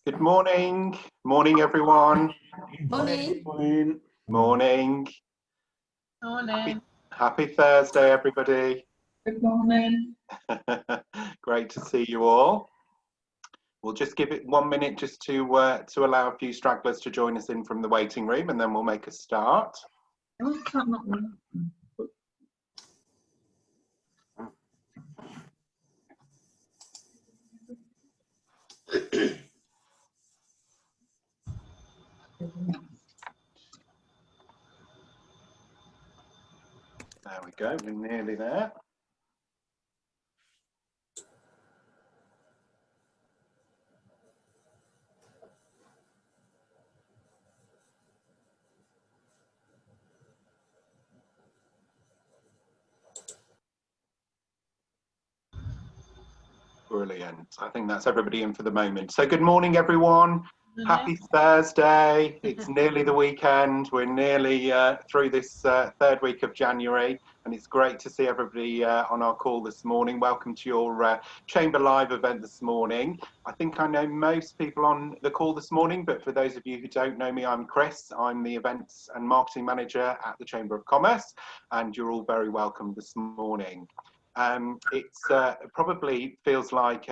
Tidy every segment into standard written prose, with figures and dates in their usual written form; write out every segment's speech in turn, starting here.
Good morning. Morning, everyone. Morning. Morning. Morning. Morning. Happy Thursday, everybody. Good morning. Great to see you all. We'll just give it 1 minute just to allow a few stragglers to join us in from the waiting room, and then we'll make a start. There we go, we're nearly there. Brilliant. I think that's everybody in for the moment. So good morning, everyone. Happy Thursday. It's nearly the weekend. We're nearly through this third week of January, and it's great to see everybody on our call this morning. Welcome to your Chamber Live event this morning. I think I know most people on the call this morning, but for those of you who don't know me, I'm Chris. I'm the Events and Marketing Manager at the Chamber of Commerce, and you're all very welcome this morning. It's probably feels like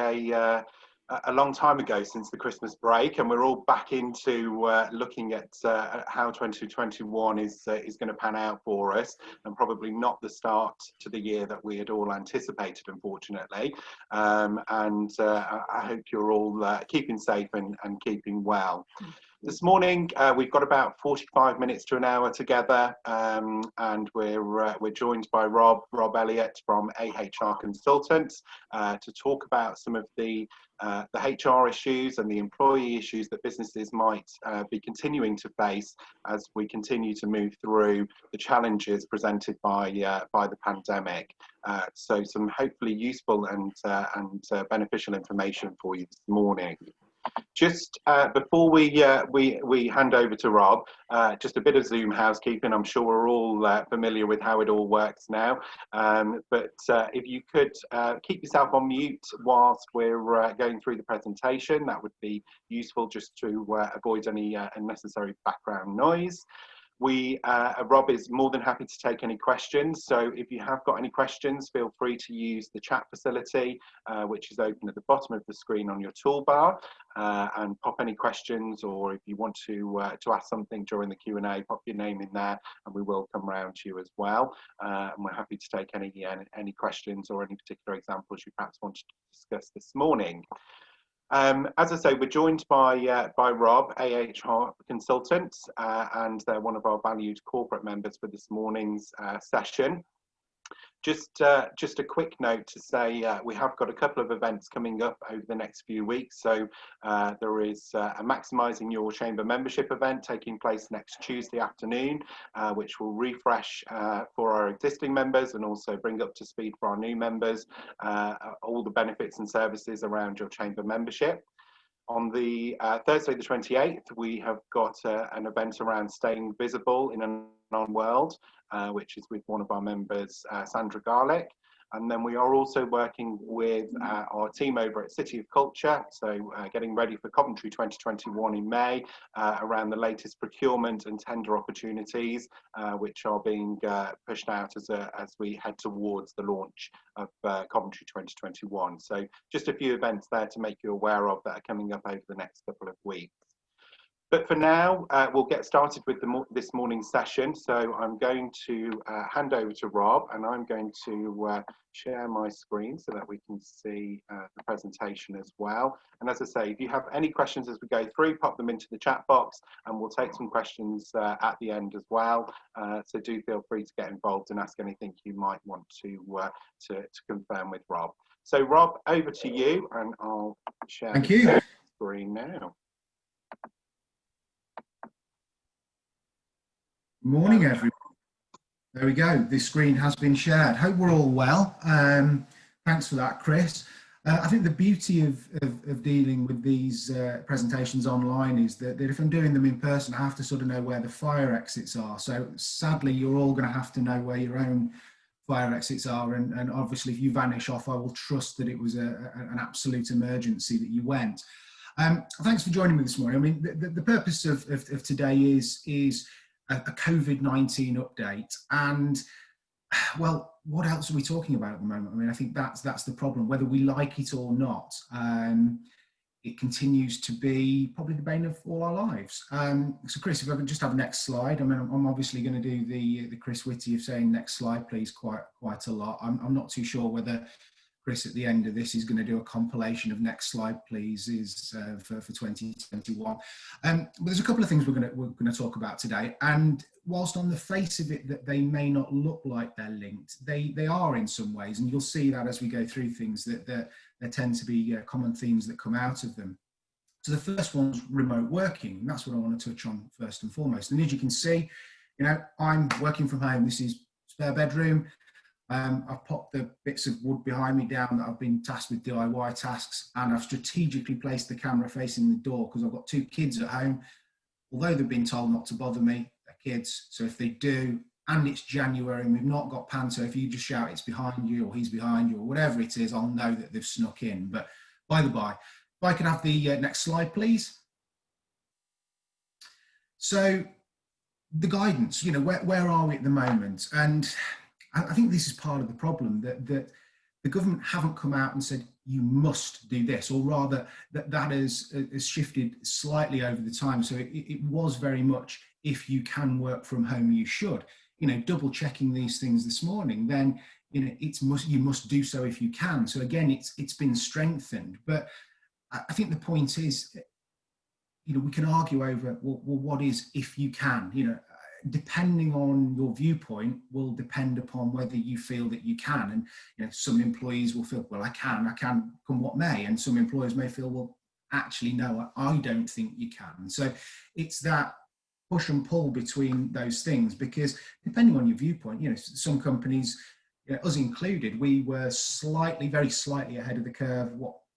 a long time ago since the Christmas break, and we're all back into looking at how 2021 is going to pan out for us, and probably not the start to the year that we had all anticipated, unfortunately. I hope you're all keeping safe and keeping well. This morning we've got about 45 minutes to an hour together, and we're joined by Rob Elliott from AHR Consultants to talk about some of the HR issues and the employee issues that businesses might be continuing to face as we continue to move through the challenges presented by the pandemic. So some hopefully useful and beneficial information for you this morning. Just before we hand over to Rob, just a bit of Zoom housekeeping. I'm sure we're all familiar with how it all works now, but if you could keep yourself on mute whilst we're going through the presentation, that would be useful just to avoid any unnecessary background noise. Rob is more than happy to take any questions, so if you have got any questions, feel free to use the chat facility, which is open at the bottom of the screen on your toolbar, and pop any questions, or if you want to ask something during the Q&A, pop your name in there and we will come round to you as well. And we're happy to take any questions or any particular examples you perhaps wanted to discuss this morning. As I say, we're joined by Rob, AHR Consultants, and they're one of our valued corporate members for this morning's session. Just a quick note to say we have got a couple of events coming up over the next few weeks. So there is a Maximising Your Chamber membership event taking place next Tuesday afternoon, which will refresh for our existing members and also bring up to speed for our new members all the benefits and services around your chamber membership. On the Thursday the 28th, we have got an event around staying visible in an online world, which is with one of our members, Sandra Garlick. And then we are also working with our team over at City of Culture, so getting ready for Coventry 2021 in May, around the latest procurement and tender opportunities, which are being pushed out as we head towards the launch of Coventry 2021. So just a few events there to make you aware of that are coming up over the next couple of weeks. But for now, we'll get started with this morning's session. So I'm going to hand over to Rob, and I'm going to share my screen so that we can see the presentation as well. And as I say, if you have any questions as we go through, pop them into the chat box, and we'll take some questions at the end as well. So do feel free to get involved and ask anything you might want to confirm with Rob. So Rob, over to you, and I'll share the screen now. Morning, everyone. There we go. This screen has been shared. Hope we're all well. Thanks for that, Chris. I think the beauty of dealing with these presentations online is that if I'm doing them in person, I have to sort of know where the fire exits are. So sadly, you're all going to have to know where your own fire exits are. And obviously, if you vanish off, I will trust that it was an absolute emergency that you went. Thanks for joining me this morning. I mean, the purpose of today is a COVID-19 update, and well, what else are we talking about at the moment? I mean, I think that's the problem, whether we like it or not. It continues to be probably the bane of all our lives. So Chris, if I could just have the next slide. I mean, I'm obviously going to do the Chris Whitty of saying next slide, please, quite a lot. I'm not too sure whether Chris at the end of this is going to do a compilation of next slide, please, for 2021. But there's a couple of things we're going to talk about today. And whilst on the face of it that they may not look like they're linked, they are in some ways, and you'll see that as we go through things that there tend to be common themes that come out of them. So the first one's remote working, and that's what I want to touch on first and foremost. And as you can see, you know, I'm working from home. This is spare bedroom. I've popped the bits of wood behind me down that I've been tasked with DIY tasks, and I've strategically placed the camera facing the door because I've got 2 kids at home. Although they've been told not to bother me, they're kids, so if they do, and it's January and we've not got panto, if you just shout it's behind you or he's behind you or whatever it is, I'll know that they've snuck in. But by the by, if I can have the next slide, please. So the guidance, you know, where are we at the moment? And I think this is part of the problem, that the government haven't come out and said, you must do this, or rather that has shifted slightly over the time. So it was very much, if you can work from home, you should. You know, double checking these things this morning, then, you know, you must do so if you can. So again, it's been strengthened. But I think the point is, you know, we can argue over, well, what is if you can, you know, depending on your viewpoint will depend upon whether you feel that you can. And you know, some employees will feel, well, I can come what may, and some employers may feel, well, actually no, I don't think you can. So it's that push and pull between those things, because depending on your viewpoint, you know, some companies, you know, us included, we were very slightly ahead of the curve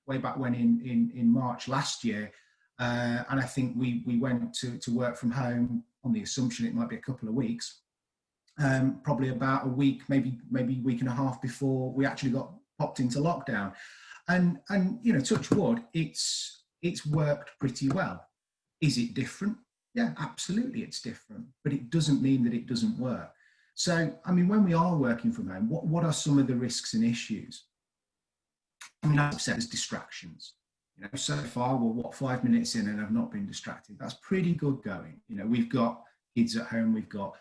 way back when in March last year. And I think we went to work from home on the assumption it might be a couple of weeks, probably about a week, maybe week and a half before we actually got popped into lockdown. And you know, touch wood, it's worked pretty well. Is it different? Yeah, absolutely, it's different, but it doesn't mean that it doesn't work. So, I mean, when we are working from home, what are some of the risks and issues? I mean, as I've said, there's distractions. You know, so far, we're 5 minutes in and I've not been distracted. That's pretty good going. You know, we've got kids at home, we've got,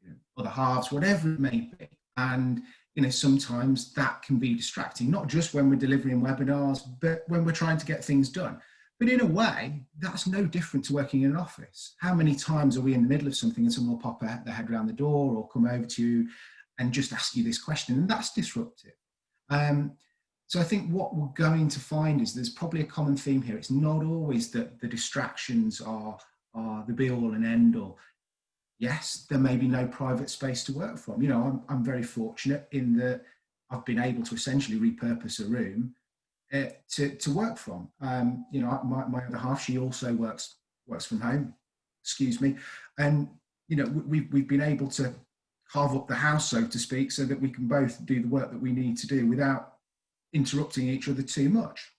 you know, other halves, whatever it may be. And, you know, sometimes that can be distracting, not just when we're delivering webinars, but when we're trying to get things done. But in a way, that's no different to working in an office. How many times are we in the middle of something and someone will pop their head around the door or come over to you and just ask you this question? And that's disruptive. So I think what we're going to find is there's probably a common theme here. It's not always that the distractions are the be all and end all. Yes, there may be no private space to work from. You know, I'm very fortunate in that I've been able to essentially repurpose a room to work from. You know, my other half, she also works from home, excuse me. And, you know, we've been able to carve up the house, so to speak, so that we can both do the work that we need to do without interrupting each other too much.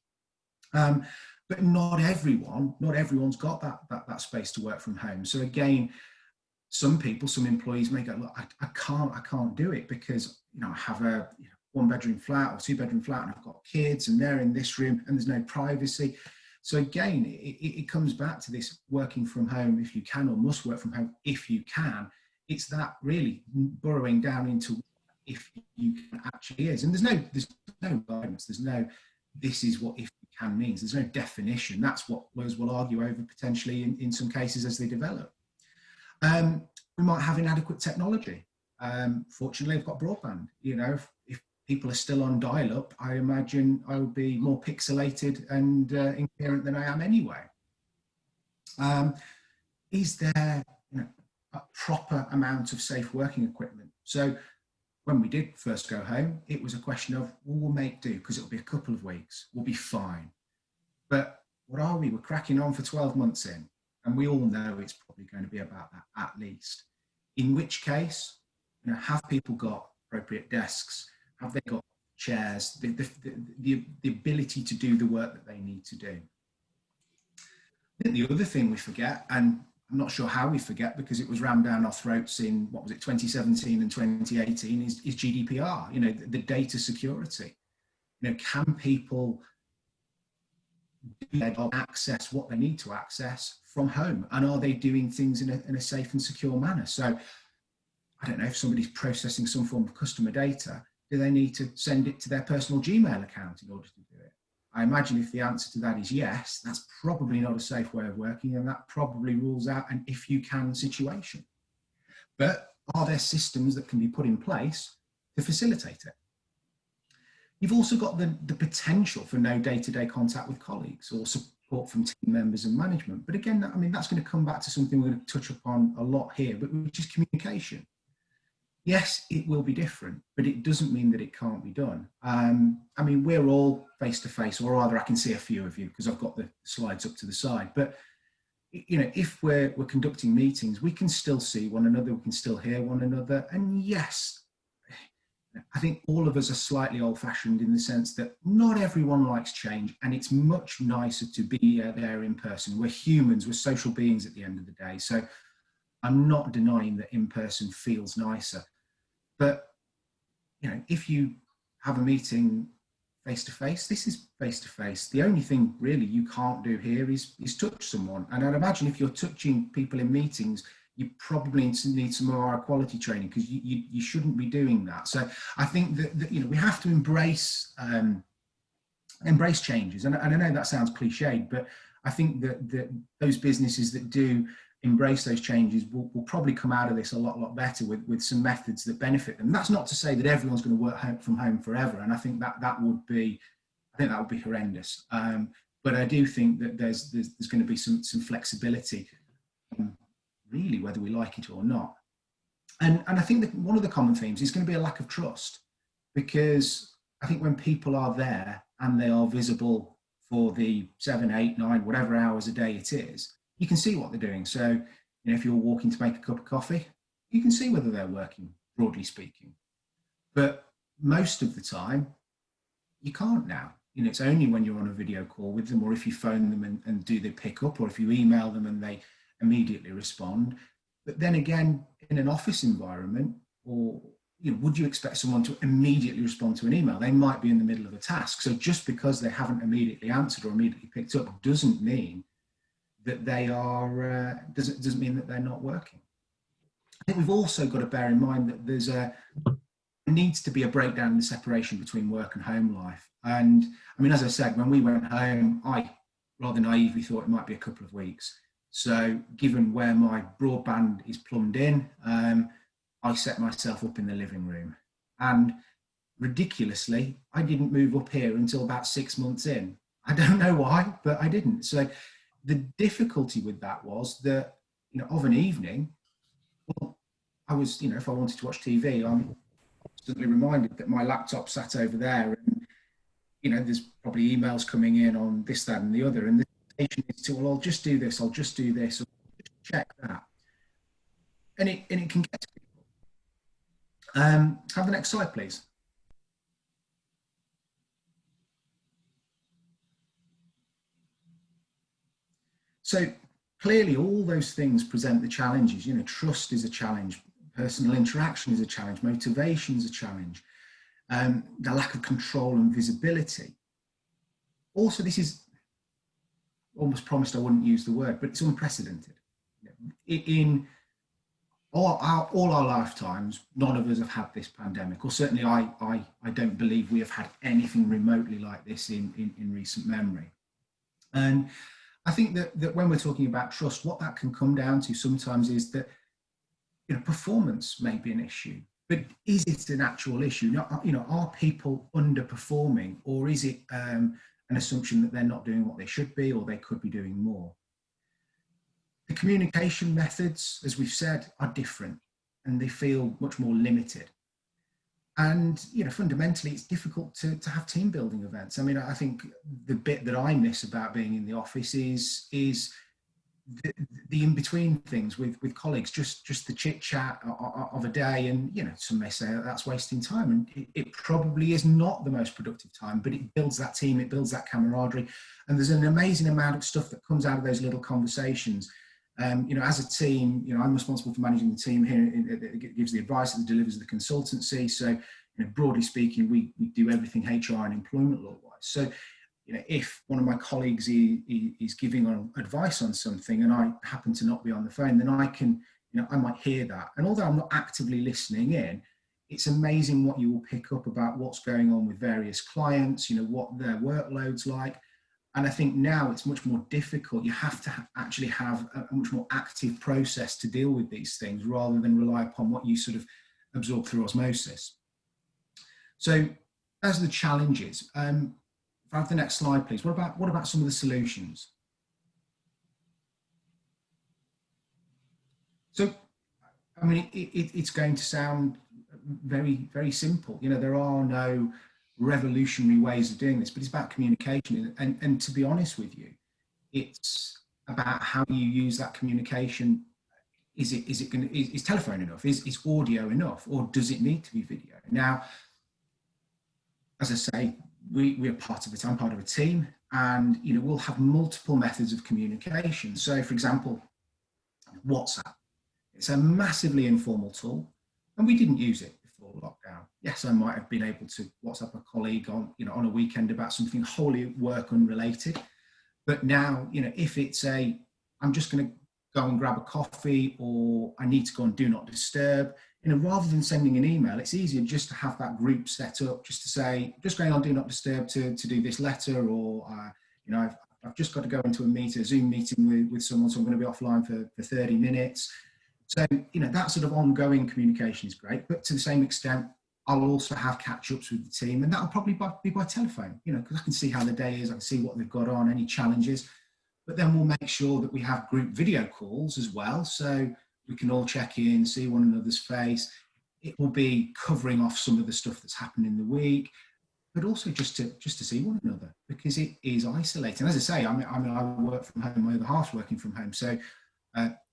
But not everyone's got that space to work from home. So again, some employees may go, look, I can't do it because, you know, I have a 1-bedroom flat or 2-bedroom flat and I've got kids and they're in this room and there's no privacy. So again, it comes back to this working from home if you can, or must work from home if you can. It's that really burrowing down into if you can actually is. And there's no guidance, there's no, this is what if you can means. There's no definition. That's what lawyers will argue over potentially in some cases as they develop. We might have inadequate technology. Fortunately, I've got broadband. You know, if people are still on dial-up, I imagine I would be more pixelated and incoherent than I am anyway. Is there, you know, a proper amount of safe working equipment? So when we did first go home, it was a question of, well, we'll make do because it'll be a couple of weeks, we'll be fine. But what are we? We're cracking on for 12 months in, and we all know it's probably going to be about that at least. In which case, you know, have people got appropriate desks? Have they got chairs? The ability to do the work that they need to do? I think the other thing we forget, and I'm not sure how we forget because it was rammed down our throats in, what was it, 2017 and 2018, is GDPR, you know, the data security. You know, can people access what they need to access from home, and are they doing things in a safe and secure manner? So I don't know, if somebody's processing some form of customer data, do they need to send it to their personal Gmail account in order to do it? I imagine if the answer to that is yes, that's probably not a safe way of working, and that probably rules out an if you can situation. But are there systems that can be put in place to facilitate it? You've also got the potential for no day-to-day contact with colleagues or support from team members and management. But again, I mean, that's going to come back to something we're going to touch upon a lot here, but which is communication. Yes, it will be different, but it doesn't mean that it can't be done. I mean, we're all face-to-face, or rather I can see a few of you because I've got the slides up to the side. But, you know, if we're conducting meetings, we can still see one another, we can still hear one another. And yes, I think all of us are slightly old-fashioned in the sense that not everyone likes change, and it's much nicer to be there in person. We're humans, we're social beings at the end of the day. So I'm not denying that in person feels nicer. But, you know, if you have a meeting face-to-face, this is face-to-face. The only thing really you can't do here is touch someone. And I'd imagine if you're touching people in meetings, you probably need some more quality training, because you shouldn't be doing that. So I think that you know, we have to embrace changes. And I know that sounds cliched, but I think that those businesses that do embrace those changes will probably come out of this a lot better with some methods that benefit them. That's not to say that everyone's going to work from home forever, and I think that would be horrendous. But I do think that there's going to be some flexibility, really, whether we like it or not. And I think that one of the common themes is going to be a lack of trust, because I think when people are there and they are visible for the 7, 8, 9, whatever hours a day it is, you can see what they're doing. So, you know, if you're walking to make a cup of coffee, you can see whether they're working, broadly speaking. But most of the time, you can't now. You know, it's only when you're on a video call with them, or if you phone them and do the pickup, or if you email them and they immediately respond. But then again, in an office environment, or, you know, would you expect someone to immediately respond to an email? They might be in the middle of a task. So just because they haven't immediately answered or immediately picked up doesn't mean that they are, doesn't mean that they're not working. I think we've also got to bear in mind that there needs to be a breakdown in the separation between work and home life. And I mean, as I said, when we went home, I rather naively thought it might be a couple of weeks. So given where my broadband is plumbed in, I set myself up in the living room. And ridiculously, I didn't move up here until about 6 months in. I don't know why, but I didn't. So the difficulty with that was that, you know, of an evening, well, I was, you know, if I wanted to watch TV, I'm constantly reminded that my laptop sat over there, and, you know, there's probably emails coming in on this, that, and the other. And the temptation is to, well, I'll just do this, I'll just do this, or just check that. And it can get to people. Have the next slide, please. So clearly all those things present the challenges. You know, trust is a challenge, personal interaction is a challenge, motivation is a challenge, the lack of control and visibility. Also, this is almost promised I wouldn't use the word, but it's unprecedented. In all our lifetimes, none of us have had this pandemic, or certainly I don't believe we have had anything remotely like this in recent memory. And I think that when we're talking about trust, what that can come down to sometimes is that, you know, performance may be an issue, but is it an actual issue? You know, are people underperforming, or is it an assumption that they're not doing what they should be, or they could be doing more? The communication methods, as we've said, are different, and they feel much more limited. And, you know, fundamentally, it's difficult to have team building events. I mean, I think the bit that I miss about being in the office is the in-between things with colleagues, just the chit-chat of a day. And, you know, some may say that's wasting time, and it probably is not the most productive time, but it builds that team, it builds that camaraderie. And there's an amazing amount of stuff that comes out of those little conversations. You know, as a team, you know, I'm responsible for managing the team here. It gives the advice that delivers the consultancy. So, you know, broadly speaking, we do everything HR and employment law wise. So, you know, if one of my colleagues is giving advice on something and I happen to not be on the phone, then I can, you know, I might hear that. And although I'm not actively listening in, it's amazing what you will pick up about what's going on with various clients, you know, what their workload's like. And I think now it's much more difficult. You have to actually have a much more active process to deal with these things rather than rely upon what you sort of absorb through osmosis. So those are the challenges. If I have the next slide, please. What about some of the solutions? So, I mean, it's going to sound very, very simple. You know, there are no revolutionary ways of doing this, but it's about communication. And to be honest with you, it's about how you use that communication. Is telephone enough? Is audio enough? Or does it need to be video? Now, as I say, we are part of it. I'm part of a team, and, you know, we'll have multiple methods of communication. So, for example, WhatsApp. It's a massively informal tool, and we didn't use it before lockdown. Yes, I might have been able to WhatsApp a colleague on, you know, on a weekend about something wholly work unrelated. But now, you know, if it's I'm just going to go and grab a coffee, or I need to go and do not disturb, you know, rather than sending an email, it's easier just to have that group set up, just to say, just going on do not disturb to do this letter, or, you know, I've just got to go into a Zoom meeting with someone, so I'm going to be offline for 30 minutes. So, you know, that sort of ongoing communication is great, but to the same extent, I'll also have catch-ups with the team, and that'll probably be by telephone, you know, because I can see how the day is, I can see what they've got on, any challenges, but then we'll make sure that we have group video calls as well, so we can all check in, see one another's face. It will be covering off some of the stuff that's happened in the week, but also just to see one another, because it is isolating. As I say, I mean, I work from home, my other half's working from home, so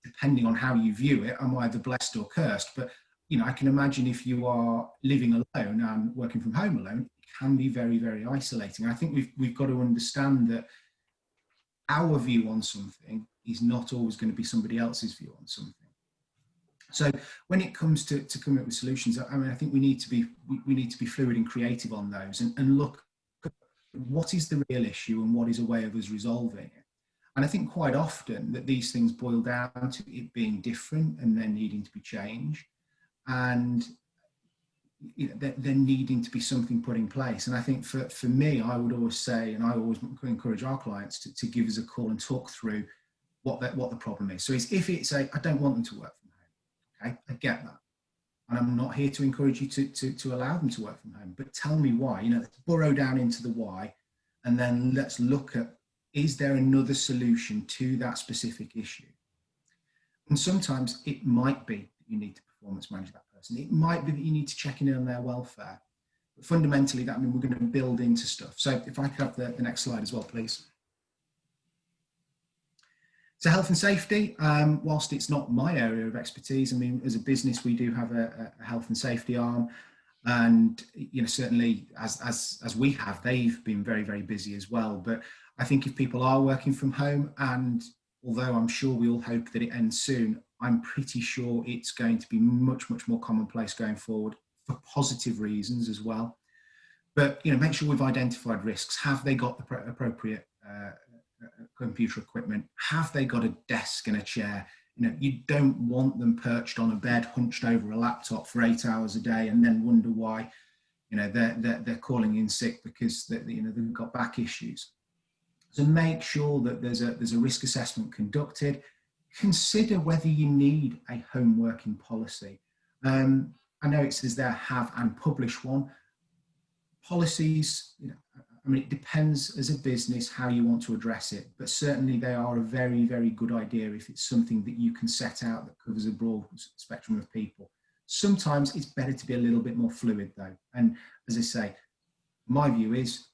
depending on how you view it, I'm either blessed or cursed. But, you know, I can imagine if you are living alone and working from home alone, it can be very, very isolating. I think we've got to understand that our view on something is not always going to be somebody else's view on something. So when it comes to coming up with solutions, I mean, I think we need to be fluid and creative on those, and look at what is the real issue and what is a way of us resolving it. And I think quite often that these things boil down to it being different and then needing to be changed, and, you know, there needing to be something put in place. And I think for me, I would always say, and I always encourage our clients to give us a call and talk through what the problem is. So if it's I don't want them to work from home, okay, I get that. And I'm not here to encourage you to allow them to work from home, but tell me why. You know, let's burrow down into the why, and then let's look at, is there another solution to that specific issue? And sometimes it might be that you need to performance manage that person. It might be that you need to check in on their welfare. But fundamentally, that means we're going to build into stuff. So if I could have the next slide as well, please. So health and safety, whilst it's not my area of expertise, I mean, as a business, we do have a health and safety arm. And, you know, certainly as we have, they've been very, very busy as well. But I think if people are working from home, and although I'm sure we all hope that it ends soon, I'm pretty sure it's going to be much, much more commonplace going forward for positive reasons as well. But, you know, make sure we've identified risks. Have they got the appropriate computer equipment? Have they got a desk and a chair? You know, you don't want them perched on a bed, hunched over a laptop for 8 hours a day, and then wonder why, you know, they're calling in sick because you know, they've got back issues. So make sure that there's a risk assessment conducted. Consider whether you need a home working policy. I know it says there have and publish one. Policies, you know, I mean, it depends as a business how you want to address it, but certainly they are a very, very good idea if it's something that you can set out that covers a broad spectrum of people. Sometimes it's better to be a little bit more fluid though. And as I say, my view is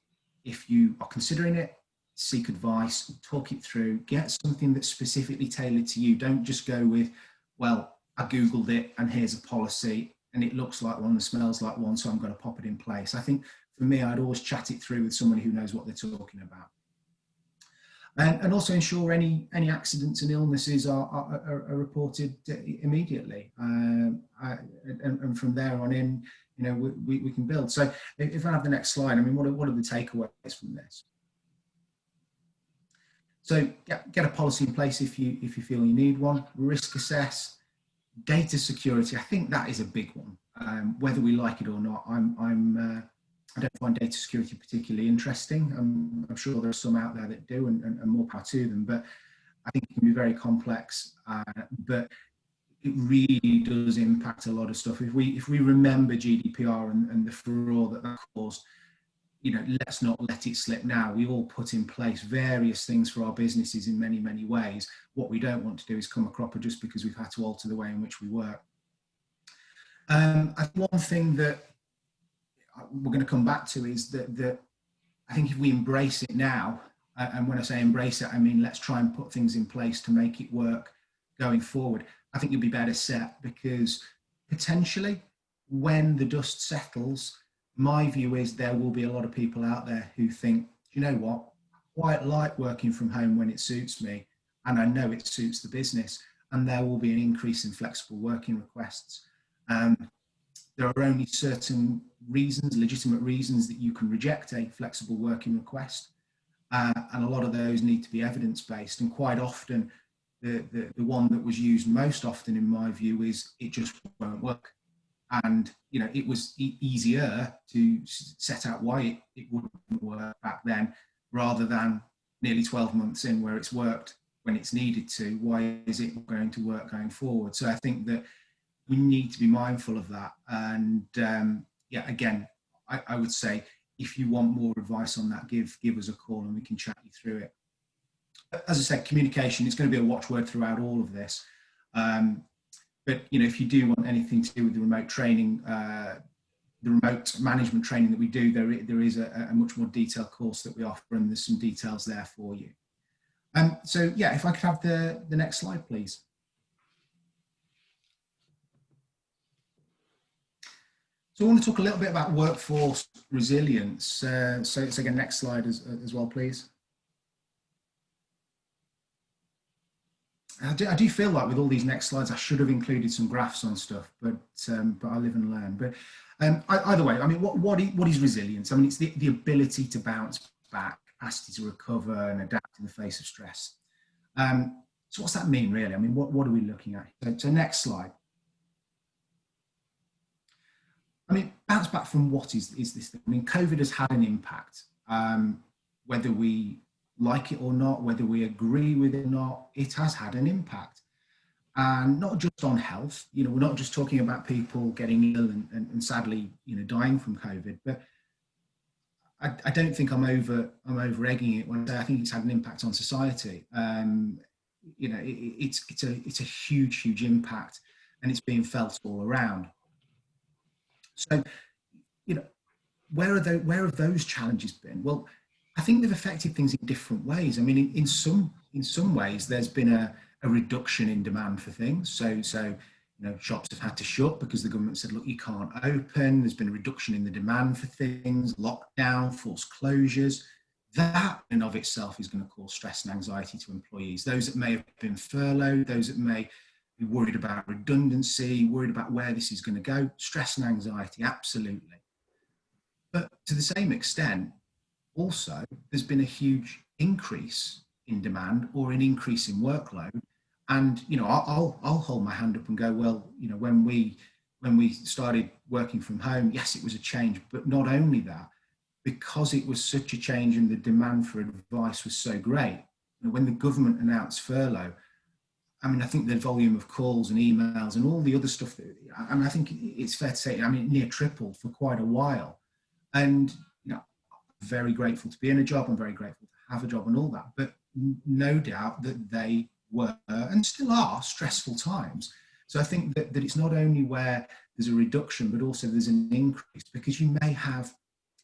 if you are considering it, seek advice, talk it through, get something that's specifically tailored to you. Don't just go with, well, I Googled it and here's a policy and it looks like one, and smells like one, so I'm going to pop it in place. I think for me, I'd always chat it through with somebody who knows what they're talking about. And also ensure any accidents and illnesses are reported immediately. And from there on in, you know, we can build. So if I have the next slide, I mean, what are the takeaways from this? So get a policy in place if you feel you need one. Risk assess, data security. I think that is a big one. Whether we like it or not, I don't find data security particularly interesting. I'm sure there are some out there that do, and more power to them. But I think it can be very complex. But it really does impact a lot of stuff. If we remember GDPR and the furore that caused, you know, let's not let it slip now. We all put in place various things for our businesses in many, many ways. What we don't want to do is come a cropper just because we've had to alter the way in which we work. I think one thing that we're going to come back to is that I think if we embrace it now, and when I say embrace it, I mean let's try and put things in place to make it work going forward. I think you'll be better set, because potentially when the dust settles, my view is there will be a lot of people out there who think, you know what, I quite like working from home when it suits me, and I know it suits the business, and there will be an increase in flexible working requests. There are only certain reasons, legitimate reasons, that you can reject a flexible working request, and a lot of those need to be evidence-based. And quite often, the one that was used most often, in my view, is it just won't work. And you know, it was easier to set out why it wouldn't work back then, rather than nearly 12 months in where it's worked when it's needed to. Why is it going to work going forward? So I think that we need to be mindful of that. And yeah, again, I would say if you want more advice on that, give us a call and we can chat you through it. As I said, communication is going to be a watchword throughout all of this. But you know, if you do want anything to do with the remote training, the remote management training that we do, there is a much more detailed course that we offer, and there's some details there for you. So yeah, if I could have the next slide, please. So I want to talk a little bit about workforce resilience. So again, next slide as well, please. I do feel like with all these next slides, I should have included some graphs on stuff, but I live and learn. But either way, I mean, what is resilience? I mean, it's the ability to bounce back, capacity to recover and adapt in the face of stress. So what's that mean, really? I mean, what are we looking at? So next slide. I mean, bounce back from what is this thing? I mean, COVID has had an impact, whether we like it or not, whether we agree with it or not, it has had an impact. And not just on health, you know, we're not just talking about people getting ill and sadly, you know, dying from COVID, but I don't think I'm over egging it when I say I think it's had an impact on society. You know, it's a huge impact, and it's being felt all around. So, you know, where have those challenges been? Well, I think they've affected things in different ways. I mean, in some ways, there's been a reduction in demand for things. So, you know, shops have had to shut because the government said, look, you can't open. There's been a reduction in the demand for things, lockdown, forced closures. That in of itself is going to cause stress and anxiety to employees. Those that may have been furloughed, those that may be worried about redundancy, worried about where this is going to go, stress and anxiety, absolutely. But to the same extent, also, there's been a huge increase in demand or an increase in workload. And, you know, I'll hold my hand up and go, well, you know, when we started working from home, yes, it was a change, but not only that, because it was such a change and the demand for advice was so great. You know, when the government announced furlough, I mean, I think the volume of calls and emails and all the other stuff, I mean, I think it's fair to say, I mean, it near tripled for quite a while. And, you know, I'm very grateful to be in a job. I'm very grateful to have a job and all that. But no doubt that they were and still are stressful times. So I think that it's not only where there's a reduction, but also there's an increase, because you may have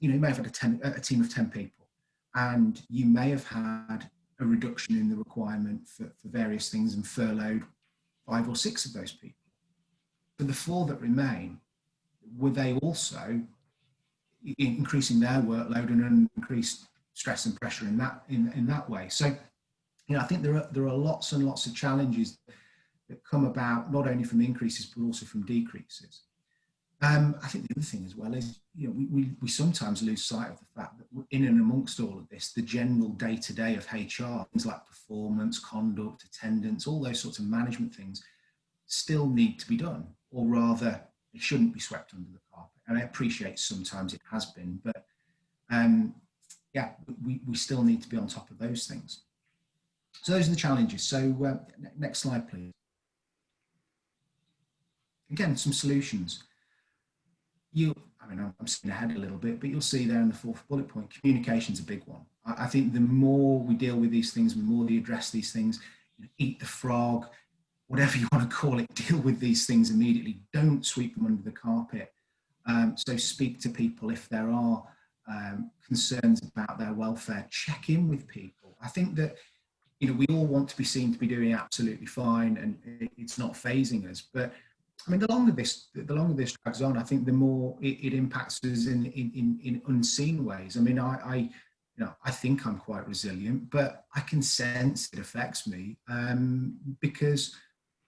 had a team of 10 people. and you may have had a reduction in the requirement for various things and furloughed 5 or 6 of those people. For the 4 that remain, were they also increasing their workload and increased stress and pressure in that way? So, you know, I think there are lots and lots of challenges that come about not only from increases but also from decreases. I think the other thing as well is, you know, we sometimes lose sight of the fact that in and amongst all of this, the general day-to-day of HR, things like performance, conduct, attendance, all those sorts of management things still need to be done, or rather, they shouldn't be swept under the carpet. And I appreciate sometimes it has been, but yeah, we still need to be on top of those things. So those are the challenges. So next slide, please. Again, some solutions. I mean, I'm skipping ahead a little bit, but you'll see there in the 4th bullet point, communication's a big one. I think the more we deal with these things, the more we address these things, you know, eat the frog, whatever you want to call it, deal with these things immediately. Don't sweep them under the carpet. So speak to people if there are concerns about their welfare. Check in with people. I think that, you know, we all want to be seen to be doing absolutely fine, and it's not phasing us. But I mean, the longer this drags on, I think the more it impacts us in unseen ways. I mean, I think I'm quite resilient, but I can sense it affects me because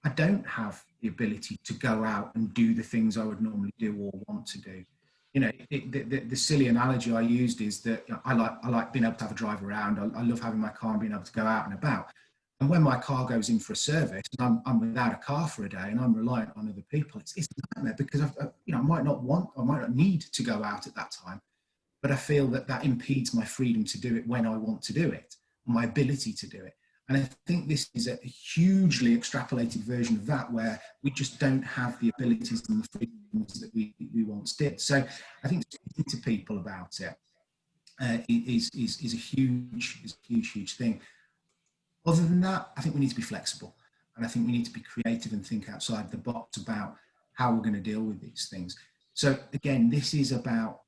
I don't have the ability to go out and do the things I would normally do or want to do. You know, the silly analogy I used is that, you know, I like being able to have a drive around. I love having my car and being able to go out and about. And when my car goes in for a service and I'm without a car for a day and I'm reliant on other people, it's a nightmare because I might not need to go out at that time, but I feel that impedes my freedom to do it when I want to do it, my ability to do it. And I think this is a hugely extrapolated version of that, where we just don't have the abilities and the freedoms that we once did. So I think speaking to people about it is a huge thing. Other than that, I think we need to be flexible, and I think we need to be creative and think outside the box about how we're going to deal with these things. So again, this is about,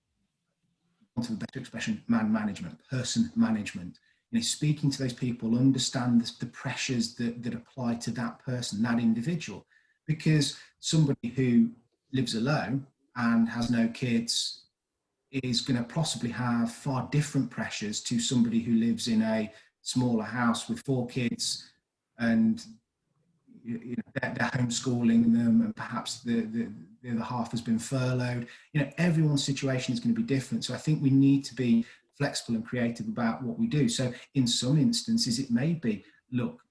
for want of a better expression, man management, person management. You know, speaking to those people, understand the pressures that apply to that person, that individual, because somebody who lives alone and has no kids is going to possibly have far different pressures to somebody who lives in a smaller house with 4 kids, and you know, they're homeschooling them, and perhaps the other half has been furloughed. You know, everyone's situation is going to be different. So I think we need to be flexible and creative about what we do. So in some instances, it may be, look,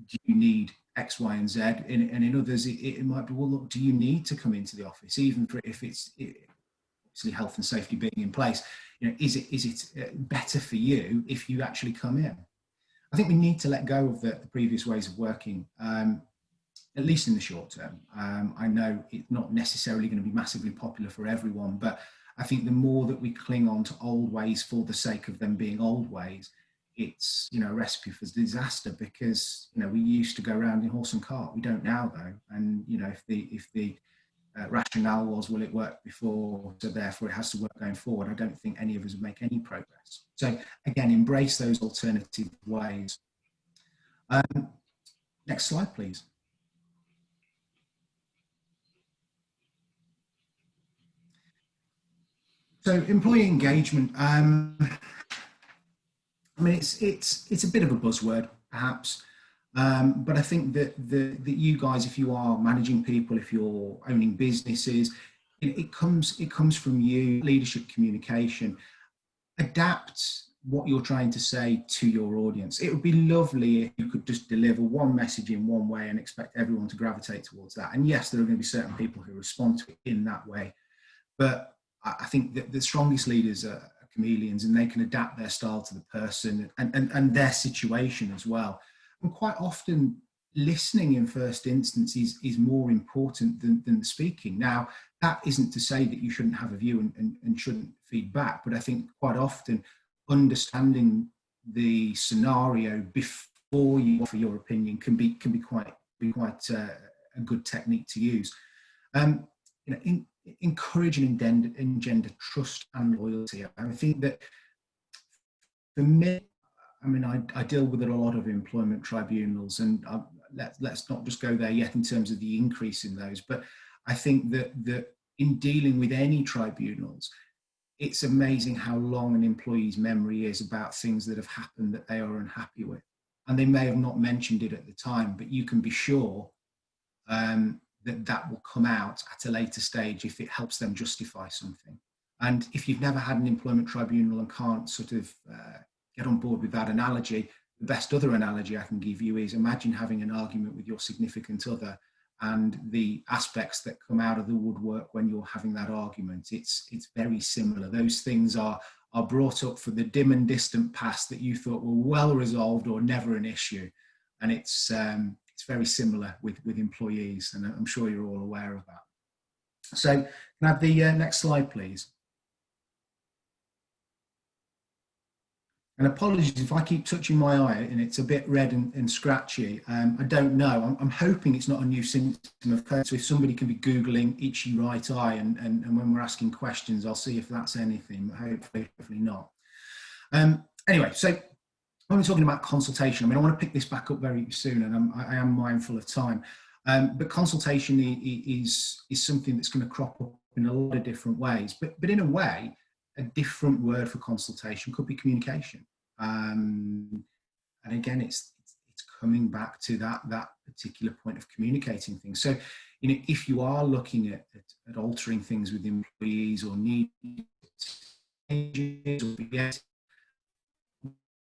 do you need X, Y, and Z? And in others, it might be, well, look, do you need to come into the office, even if it's obviously health and safety being in place? You know, is it better for you if you actually come in? I think we need to let go of the previous ways of working, at least in the short term. I know it's not necessarily going to be massively popular for everyone, but I think the more that we cling on to old ways for the sake of them being old ways, it's, you know, a recipe for disaster, because, you know, we used to go around in horse and cart. We don't now, though. And, you know, if the rationale was, well, it worked before, so therefore it has to work going forward, I don't think any of us would make any progress. So again, embrace those alternative ways. Next slide, please. So employee engagement, I mean, it's a bit of a buzzword, perhaps, but I think that you guys, if you are managing people, if you're owning businesses, it comes from you, leadership, communication. Adapt what you're trying to say to your audience. It would be lovely if you could just deliver one message in one way and expect everyone to gravitate towards that. And yes, there are going to be certain people who respond to it in that way, but I think that the strongest leaders are chameleons, and they can adapt their style to the person and their situation as well. And quite often, listening in first instance is more important than the speaking. Now, that isn't to say that you shouldn't have a view and shouldn't feed back, but I think quite often understanding the scenario before you offer your opinion can be quite a good technique to use. You know, encourage and engender trust and loyalty. I think that for me, I mean, I deal with a lot of employment tribunals, and let's not just go there yet in terms of the increase in those, but I think that in dealing with any tribunals, it's amazing how long an employee's memory is about things that have happened that they are unhappy with. And they may have not mentioned it at the time, but you can be sure that will come out at a later stage if it helps them justify something. And if you've never had an employment tribunal and can't sort of get on board with that analogy, the best other analogy I can give you is imagine having an argument with your significant other and the aspects that come out of the woodwork when you're having that argument. It's very similar. Those things are brought up for the dim and distant past that you thought were well resolved or never an issue. And it's very similar with employees, and I'm sure you're all aware of that. So can I have the next slide, please? And apologies if I keep touching my eye and it's a bit red and scratchy. I don't know. I'm hoping it's not a new symptom of COVID. So if somebody can be Googling itchy right eye and when we're asking questions, I'll see if that's anything, but hopefully not. Anyway, so when we're talking about consultation, I mean, I want to pick this back up very soon, and I am mindful of time. But consultation is something that's going to crop up in a lot of different ways. But in a way, a different word for consultation could be communication. And again, it's coming back to that particular point of communicating things. So, you know, if you are looking at altering things with employees or need changes or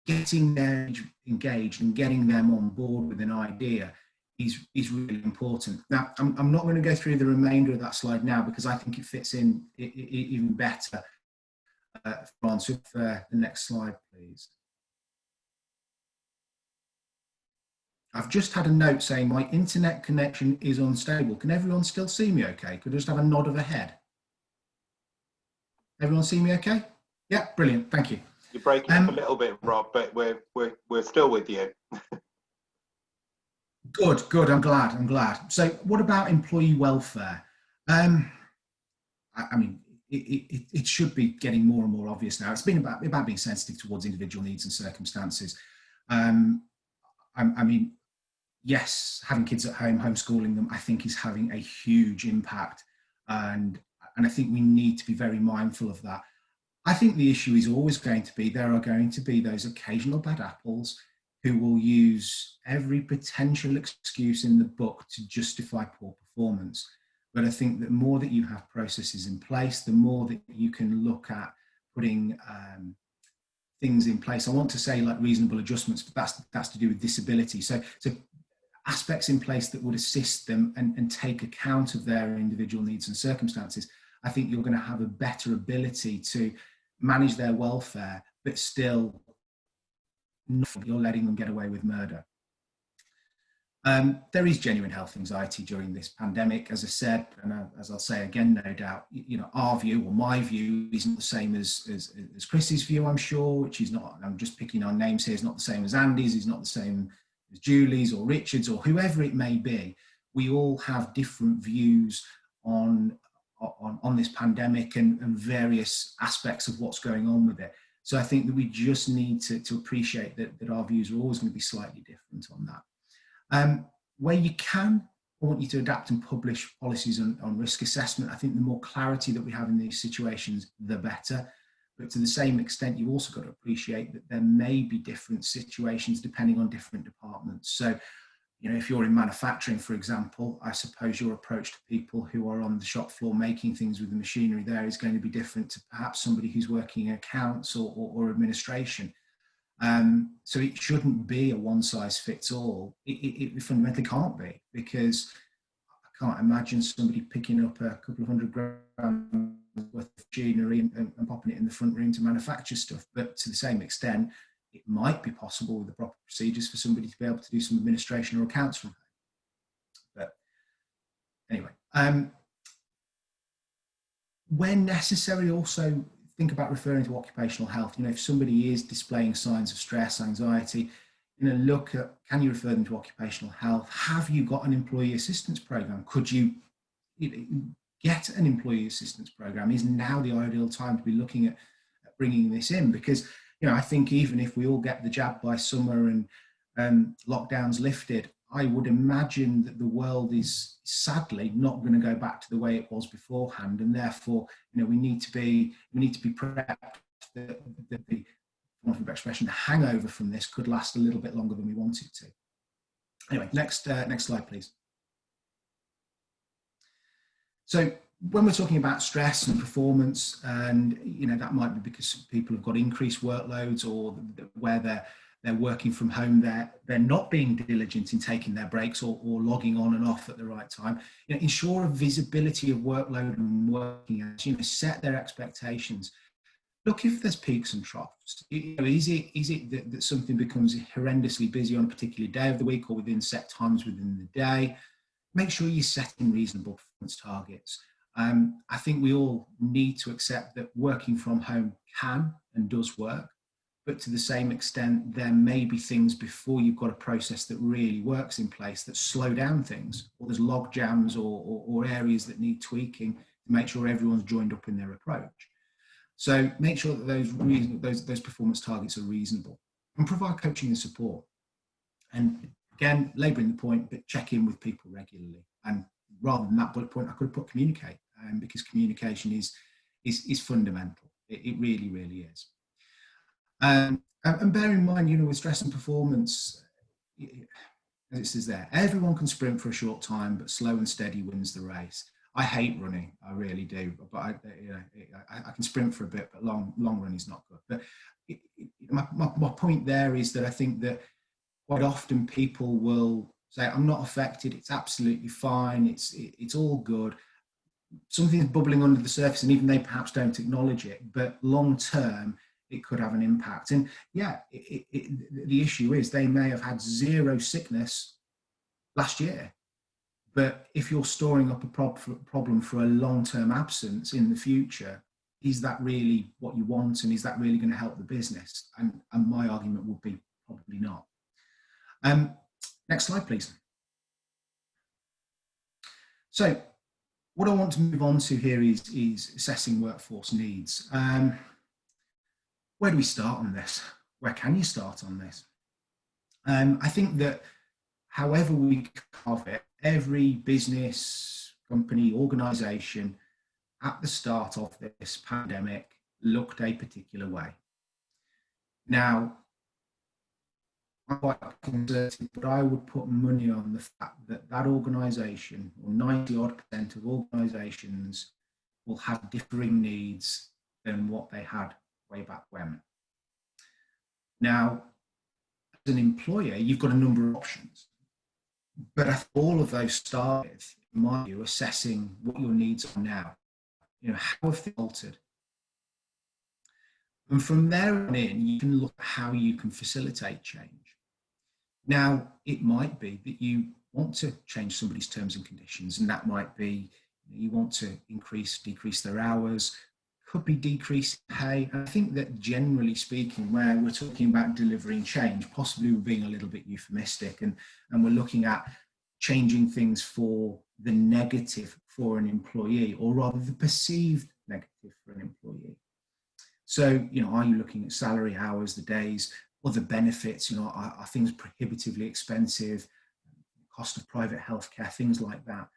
getting them engaged and getting them on board with an idea is really important. Now, I'm not going to go through the remainder of that slide now because I think it fits in even better. France, with the next slide, please. I've just had a note saying my internet connection is unstable. Can everyone still see me okay? Could I just have a nod of a head? Everyone see me okay? Yeah, brilliant, thank you. You're breaking up a little bit, Rob, but we're still with you. Good, I'm glad. So what about employee welfare? I mean, it should be getting more and more obvious now. It's been about being sensitive towards individual needs and circumstances. I mean, yes, having kids at home, homeschooling them, I think is having a huge impact. And I think we need to be very mindful of that. I think the issue is always going to be, there are going to be those occasional bad apples who will use every potential excuse in the book to justify poor performance. But I think the more that you have processes in place, the more that you can look at putting things in place. I want to say like reasonable adjustments, but that's to do with disability. So aspects in place that would assist them and take account of their individual needs and circumstances. I think you're going to have a better ability to manage their welfare, but still you're letting them get away with murder. There is genuine health anxiety during this pandemic, as I said, and as I'll say again, no doubt, you know, our view or my view isn't the same as Chris's view, I'm sure, which is not, I'm just picking our names here, is not the same as Andy's, is not the same as Julie's or Richard's or whoever it may be. We all have different views on this pandemic and various aspects of what's going on with it. So I think that we just need to appreciate that our views are always going to be slightly different on that. Where you can, I want you to adapt and publish policies on risk assessment. I think the more clarity that we have in these situations, the better. But to the same extent, you've also got to appreciate that there may be different situations depending on different departments. So, you know, if you're in manufacturing, for example, I suppose your approach to people who are on the shop floor making things with the machinery there is going to be different to perhaps somebody who's working in accounts or administration. So it shouldn't be a one size fits all. It fundamentally can't be, because I can't imagine somebody picking up a couple of £100 worth of machinery and popping it in the front room to manufacture stuff. But to the same extent, it might be possible with the proper procedures for somebody to be able to do some administration or accounts from home. But anyway, when necessary, also think about referring to occupational health. You know, if somebody is displaying signs of stress, anxiety, you know, look at, can you refer them to occupational health? Have you got an employee assistance program? Could you get an employee assistance program? Is now the ideal time to be looking at bringing this in? Because, you know, I think even if we all get the jab by summer and lockdowns lifted, I would imagine that the world is sadly not going to go back to the way it was beforehand, and therefore, you know, we need to be prepped that the expression, the hangover from this could last a little bit longer than we want it to. Anyway, next slide, please. So when we're talking about stress and performance, and you know, that might be because people have got increased workloads, or where they're working from home, they're not being diligent in taking their breaks or logging on and off at the right time. You know, ensure a visibility of workload and working hours. You know, set their expectations. Look if there's peaks and troughs. You know, is it that something becomes horrendously busy on a particular day of the week or within set times within the day? Make sure you're setting reasonable performance targets. I think we all need to accept that working from home can and does work, but to the same extent, there may be things before you've got a process that really works in place that slow down things, or there's log jams or areas that need tweaking to make sure everyone's joined up in their approach. So make sure that those performance targets are reasonable, and provide coaching and support. And again, labouring the point, but check in with people regularly. And rather than that bullet point, I could have put communicate, because communication is fundamental. It really, really is. And bear in mind, you know, with stress and performance, as it says there, everyone can sprint for a short time, but slow and steady wins the race. I hate running, I really do, but I can sprint for a bit, but long run is not good. But my point there is that I think that quite often people will say, I'm not affected, it's absolutely fine, it's all good. Something's bubbling under the surface, and even they perhaps don't acknowledge it, but long term, it could have an impact. And yeah, the issue is they may have had zero sickness last year, but if you're storing up a problem for a long-term absence in the future, is that really what you want, and is that really going to help the business? And my argument would be probably not. Next slide, please. So what I want to move on to here is assessing workforce needs. Where do we start on this? Where can you start on this? I think that however we carve it, every business, company, organisation at the start of this pandemic looked a particular way. Now, I'm quite conservative, but I would put money on the fact that that organisation, or 90-odd% of organisations, will have differing needs than what they had way back when. Now, as an employer, you've got a number of options, but I think all of those start with, in my view, assessing what your needs are now. You know, how have they altered? And from there on in, you can look at how you can facilitate change. Now, it might be that you want to change somebody's terms and conditions, and that might be you want to decrease their hours, could be decrease pay. And I think that generally speaking, where we're talking about delivering change, possibly we're being a little bit euphemistic, and we're looking at changing things for the negative for an employee, or rather the perceived negative for an employee. So, you know, are you looking at salary, hours, the days, other benefits? You know, are things prohibitively expensive? Cost of private healthcare, things like that.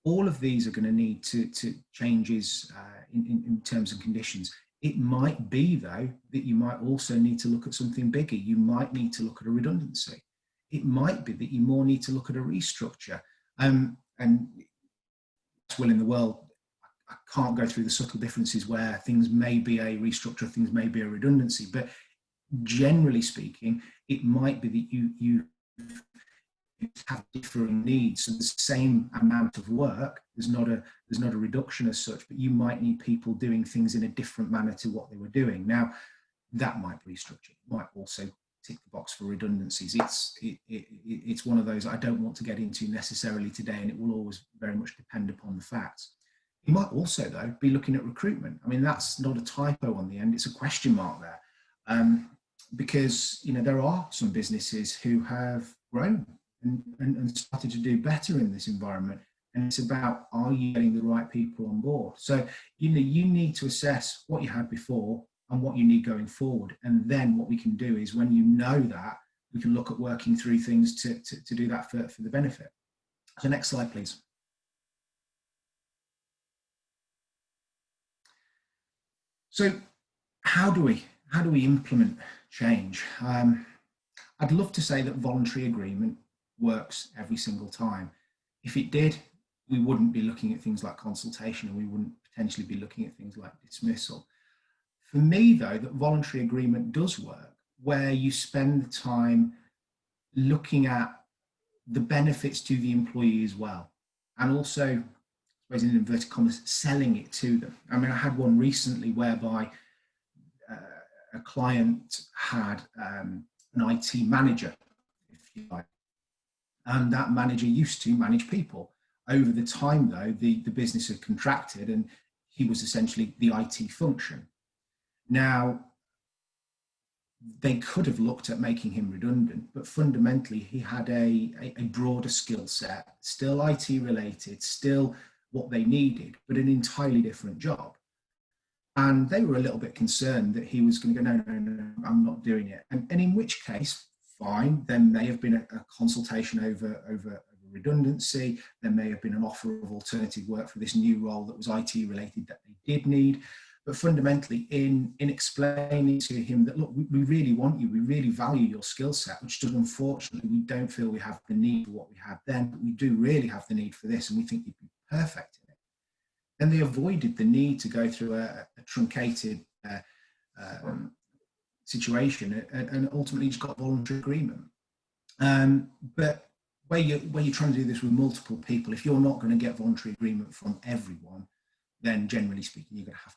All of these are going to need to changes in terms and conditions. It might be, though, that you might also need to look at something bigger. You might need to look at a redundancy. It might be that you more need to look at a restructure. And well, in the world, I can't go through the subtle differences where things may be a restructure, things may be a redundancy, but generally speaking, it might be that you have differing needs. So the same amount of work, there's not a reduction as such, but you might need people doing things in a different manner to what they were doing. Now, that might be restructured. It might also tick the box for redundancies. It's one of those I don't want to get into necessarily today, and it will always very much depend upon the facts. You might also, though, be looking at recruitment. I mean, that's not a typo on the end, it's a question mark there. Because, you know, there are some businesses who have grown and started to do better in this environment. And it's about, are you getting the right people on board? So, you know, you need to assess what you had before. and what you need going forward. And then what we can do is, when you know that, we can look at working through things to do that for the benefit. So next slide, please. So how do we implement change? I'd love to say that voluntary agreement works every single time. If it did, we wouldn't be looking at things like consultation, and we wouldn't potentially be looking at things like dismissal. For me, though, that voluntary agreement does work, where you spend the time looking at the benefits to the employee as well, and also, I suppose in inverted commas, selling it to them. I mean, I had one recently whereby a client had an IT manager, if you like, and that manager used to manage people. Over the time, though, the business had contracted, and he was essentially the IT function. Now, they could have looked at making him redundant, but fundamentally he had a broader skill set, still IT related, still what they needed, but an entirely different job. And they were a little bit concerned that he was going to go, no, I'm not doing it. And in which case, fine, there may have been a consultation over redundancy. There may have been an offer of alternative work for this new role that was IT related that they did need. But fundamentally, in explaining to him that, look, we really want you, we really value your skill set, which does, unfortunately, we don't feel we have the need for what we had then, but we do really have the need for this, and we think you'd be perfect in it. And they avoided the need to go through a truncated situation, and ultimately just got voluntary agreement. But where you're trying to do this with multiple people, if you're not going to get voluntary agreement from everyone, then generally speaking, you're going to have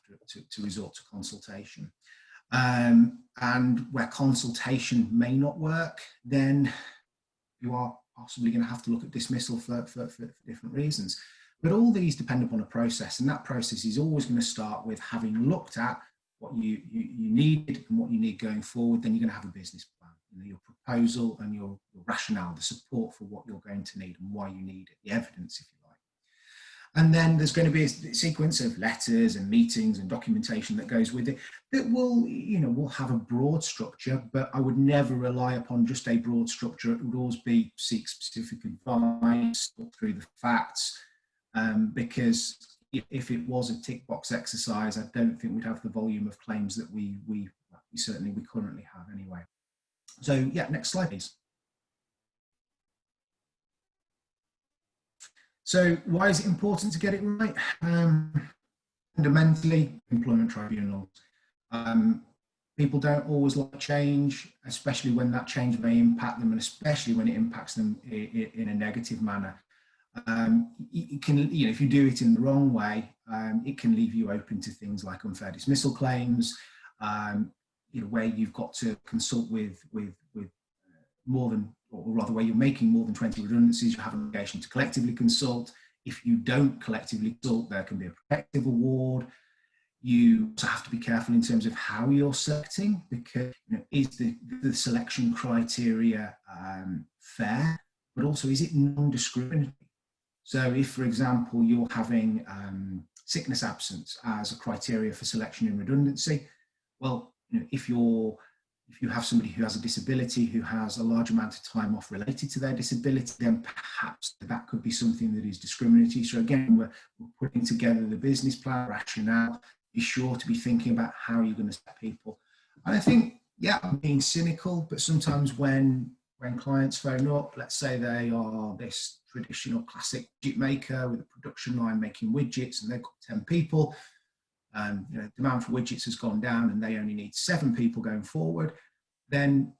to resort to consultation. And where consultation may not work, then you are possibly going to have to look at dismissal for different reasons. But all these depend upon a process, and that process is always going to start with having looked at what you needed and what you need going forward. Then you're going to have a business plan, your proposal and your rationale, the support for what you're going to need and why you need it, the evidence, if you like. And then there's going to be a sequence of letters and meetings and documentation that goes with it that will have a broad structure, but I would never rely upon just a broad structure. It would always be seek specific advice, look through the facts, because if it was a tick box exercise, I don't think we'd have the volume of claims that we currently have anyway. So yeah, next slide, please. So why is it important to get it right? Fundamentally, employment tribunals. People don't always like change, especially when that change may impact them, and especially when it impacts them in a negative manner. It can, if you do it in the wrong way, it can leave you open to things like unfair dismissal claims, where you've got to consult with more than, or rather where you're making more than 20 redundancies, you have an obligation to collectively consult. If you don't collectively consult, there can be a protective award. You also have to be careful in terms of how you're selecting, because is the selection criteria fair, but also is it non-discriminatory? So if, for example, you're having sickness absence as a criteria for selection in redundancy, well, if you have somebody who has a disability, who has a large amount of time off related to their disability, then perhaps that could be something that is discriminatory. So again, we're putting together the business plan, rationale. Be sure to be thinking about how you're going to set people. And I think, yeah, I'm being cynical, but sometimes when clients phone up, let's say they are this traditional classic widget maker with a production line making widgets, and they've got 10 people, and demand for widgets has gone down and they only need 7 people going forward, then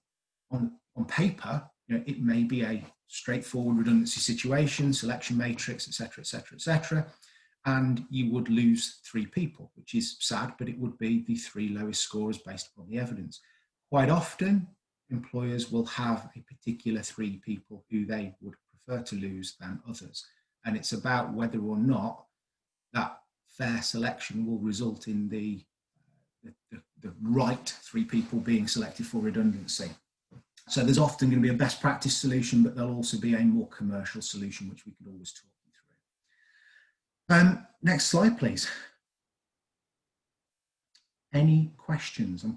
on paper, it may be a straightforward redundancy situation, selection matrix, etc., etc., etc., and you would lose 3 people, which is sad, but it would be the 3 lowest scorers based upon the evidence. Quite often, employers will have a particular 3 people who they would prefer to lose than others, and it's about whether or not that fair selection will result in the right 3 people being selected for redundancy. So there's often going to be a best practice solution, but there'll also be a more commercial solution, which we could always talk you through. Next slide, please. Any questions? I'm